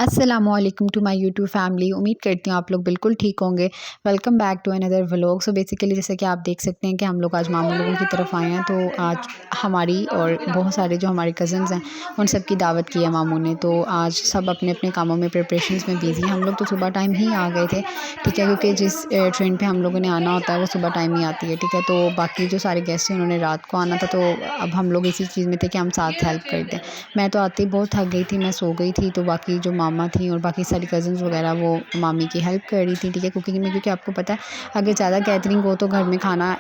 अस्सलामुअलैकुम to my YouTube family. उम्मीद करती हूँ आप लोग बिल्कुल ठीक होंगे। Welcome back to another vlog. So basically जैसे कि आप देख सकते हैं कि हम लोग आज मामू लोगों की तरफ आए हैं। तो आज हमारी और बहुत सारे जो हमारे कज़न्स हैं उन सब की दावत की है मामू ने। तो आज सब अपने अपने कामों में प्रिपरेशंस में बिज़ी हैं। हम लोग तो सुबह टाइम ही आ गए थे, ठीक है, क्योंकि जिस ट्रेन पर हम लोगों ने आना होता है वो सुबह टाइम ही आती है, ठीक है। तो बाकी जो सारे गेस्ट हैं उन्होंने रात को आना था, तो अब हम लोग इसी चीज़ में थे कि हम साथ हेल्प कर दें। मैं तो आते ही बहुत थक गई थी, मैं सो गई थी। तो बाकी जो मामा थी और बाकी सारी कज़न्स वगैरह वो मामी की हेल्प कर रही थी, ठीक है, कुकिंग में। क्योंकि आपको पता है अगर ज़्यादा गैदरिंग हो तो घर में खाना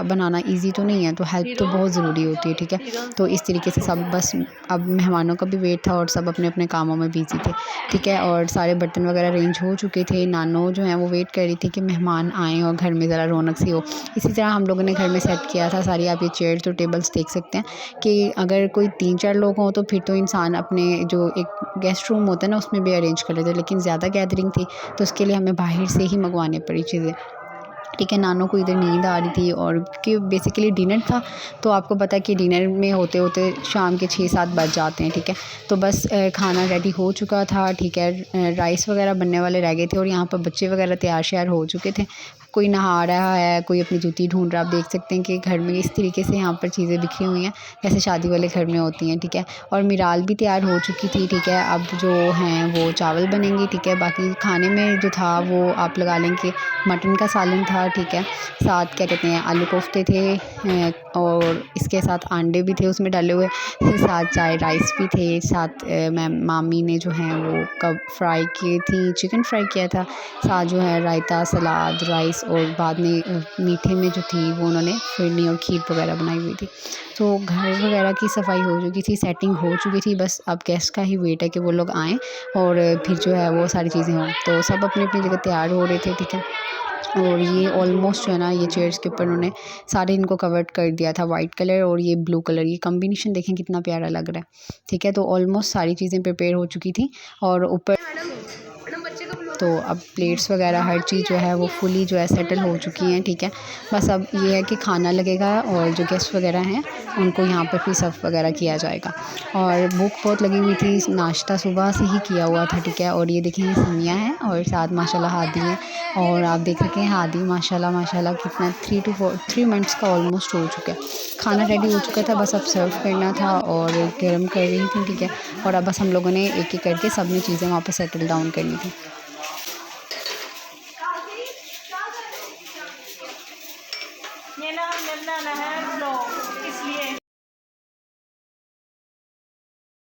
बनाना ईज़ी तो नहीं है, तो हेल्प तो बहुत ज़रूरी होती है, ठीक है। तो इस तरीके से सब बस अब मेहमानों का भी वेट था और सब अपने अपने कामों में बिज़ी थे, ठीक है। और सारे बर्तन वगैरह अरेंज हो चुके थे। नानो जो है वो वेट कर रही थी कि मेहमान आएँ और घर में ज़रा रौनक सी हो। इसी तरह हम लोगों ने घर में सेट किया था सारी। आप ये चेयर्स और टेबल्स देख सकते हैं कि अगर कोई 3-4 लोग हों तो फिर तो इंसान अपने जो एक गेस्ट रूम होता है ना उसमें भी अरेंज कर लेते हैं, लेकिन ज़्यादा गैदरिंग थी तो उसके लिए हमें बाहर से ही मंगवानी पड़ी चीज़ें, ठीक है। नानों को इधर नींद आ रही थी और कि बेसिकली डिनर था, तो आपको पता है कि डिनर में होते होते शाम के 6-7 बज जाते हैं, ठीक है। तो बस खाना रेडी हो चुका था, ठीक है। राइस वगैरह बनने वाले रह गए थे और यहाँ पर बच्चे वगैरह तैयार श्यार हो चुके थे। कोई नहा रहा है, कोई अपनी जूती ढूंढ रहा है। आप देख सकते हैं कि घर में इस तरीके से यहाँ पर चीज़ें बिखरी हुई हैं जैसे शादी वाले घर में होती हैं, ठीक है। और मिराल भी तैयार हो चुकी थी, ठीक है। अब जो हैं वो चावल बनेंगे, ठीक है। बाकी खाने में जो था वो आप लगा लें कि मटन का सालन था, ठीक है। साथ क्या कहते हैं आलू कोफ्ते थे और इसके साथ अंडे भी थे उसमें डाले हुए, साथ चाय राइस भी थे। साथ मामी ने जो है वो कब फ्राई की थी, चिकन फ्राई किया था। साथ जो है रायता, सलाद, राइस और बाद में मीठे में जो थी वो उन्होंने फिरनी और खीर वगैरह बनाई हुई थी। तो घर वगैरह की सफाई हो चुकी थी, सेटिंग हो चुकी थी। बस अब गेस्ट का ही वेट है कि वो लोग आएँ और फिर जो है वो सारी चीज़ें हों। तो सब अपनी अपनी जगह तैयार हो रहे थे, ठीक है। और ये ऑलमोस्ट जो है ना ये चेयर्स के ऊपर उन्होंने सारे इनको कवर्ड कर दिया था, वाइट कलर और ये ब्लू कलर। ये कॉम्बिनेशन देखें कितना प्यारा लग रहा है, ठीक है। तो ऑलमोस्ट सारी चीज़ें प्रिपेयर हो चुकी थी और ऊपर तो अब प्लेट्स वगैरह हर चीज़ जो है वो फुली जो है सेटल हो चुकी हैं, ठीक है। बस अब ये है कि खाना लगेगा और जो गेस्ट वगैरह हैं उनको यहाँ पर फिर सर्व वगैरह किया जाएगा। और भूख बहुत लगी हुई थी, नाश्ता सुबह से ही किया हुआ था, ठीक है। और ये देखिए समियाँ हैं और साथ माशाल्लाह हादी हैं। और आप देख सकें हादी माशाल्लाह माशाल्लाह कितना 3 मिनट्स का ऑलमोस्ट हो चुका है। खाना रेडी हो चुका था, बस अब सर्व करना था और गर्म कर रही थी, ठीक है। और अब बस हम लोगों ने एक एक करके सब ने चीज़ें वहाँ पर सेटल डाउन करनी थी। ये ना है ब्लॉग इसलिए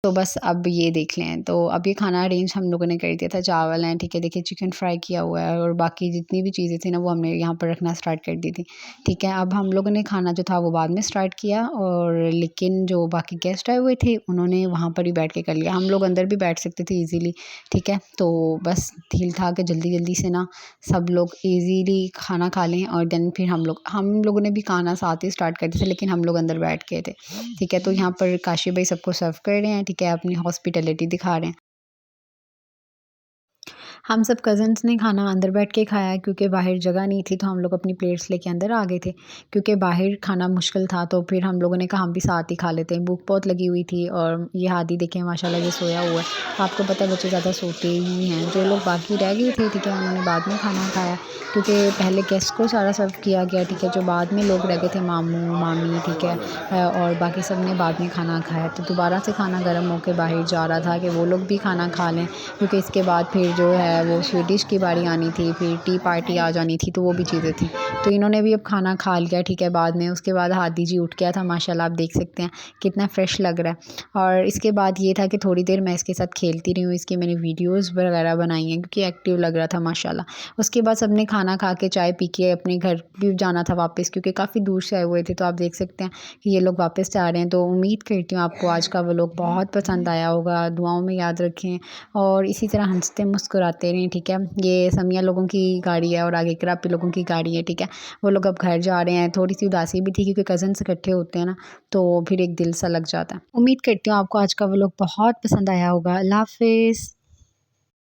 तो बस अब ये देख लें। तो अब ये खाना अरेंज हम लोगों ने कर दिया था। चावल हैं, ठीक है, देखिए चिकन फ्राई किया हुआ है और बाकी जितनी भी चीज़ें थी ना वो हमने यहाँ पर रखना स्टार्ट कर दी थी, ठीक है। अब हम लोगों ने खाना जो था वो बाद में स्टार्ट किया और लेकिन जो बाकी गेस्ट आए हुए थे उन्होंने वहाँ पर ही बैठ के कर लिया। हम लोग अंदर भी बैठ सकते थे ईज़िली, ठीक है। तो बस डील था कि जल्दी जल्दी से ना सब लोग ईज़िली खाना खा लें और देन फिर हम लोगों ने भी खाना साथ ही स्टार्ट कर दिया था, लेकिन हम लोग अंदर बैठ गए थे, ठीक है। तो यहाँ पर काशी भाई सबको सर्व कर रहे हैं, ठीक है, अपनी हॉस्पिटैलिटी दिखा रहे हैं। हम सब कज़न्स ने खाना अंदर बैठ के खाया है क्योंकि बाहर जगह नहीं थी, तो हम लोग अपनी प्लेट्स लेके अंदर आ गए थे क्योंकि बाहर खाना मुश्किल था। तो फिर हम लोगों ने कहा हम भी साथ ही खा लेते हैं, भूख बहुत लगी हुई थी। और ये हादी देखें माशाल्लाह ये सोया हुआ है। आपको पता है बच्चे ज़्यादा सोते ही हैं। जो लोग बाकी रह गए थे, ठीक है, उन्होंने बाद में खाना खाया क्योंकि पहले गेस्ट को सारा सर्व किया गया, ठीक है। जो बाद में लोग रह गए थे मामू मामी, ठीक है, और बाकी सब ने बाद में खाना खाया। तो दोबारा से खाना गर्म होकर बाहर जा रहा था कि वो लोग भी खाना खा लें, क्योंकि इसके बाद फिर जो है वो स्वीट डिश की बारी आनी थी, फिर टी पार्टी आ जानी थी, तो वो भी चीज़ें थी। तो इन्होंने भी अब खाना खा लिया, ठीक है। बाद में उसके बाद हादी जी उठ गया था माशाल्लाह, आप देख सकते हैं कितना फ़्रेश लग रहा है। और इसके बाद ये था कि थोड़ी देर मैं इसके साथ खेलती रही हूँ, इसकी मैंने वीडियोज़ वगैरह बनाई हैं क्योंकि एक्टिव लग रहा था माशाल्लाह। उसके बाद सबने खाना खा के चाय पी के अपने घर भी जाना था वापस, क्योंकि काफ़ी दूर से आए हुए थे। तो आप देख सकते हैं कि ये लोग वापस जा रहे हैं। तो उम्मीद करती हूँ आपको आज का व्लॉग बहुत पसंद आया होगा। दुआओं में याद रखें और इसी तरह हंसते मुस्कुराते रहें, ठीक है। ये समिया लोगों की गाड़ी है और आगे करापी लोगों की गाड़ी है, ठीक है। वो लोग अब घर जा रहे हैं। थोड़ी सी उदासी भी थी क्योंकि कज़न्स इकट्ठे होते हैं ना, तो फिर एक दिल सा लग जाता है। उम्मीद करती हूँ आपको आज का व्लॉग बहुत पसंद आया होगा। अल्लाह हाफ़िज़।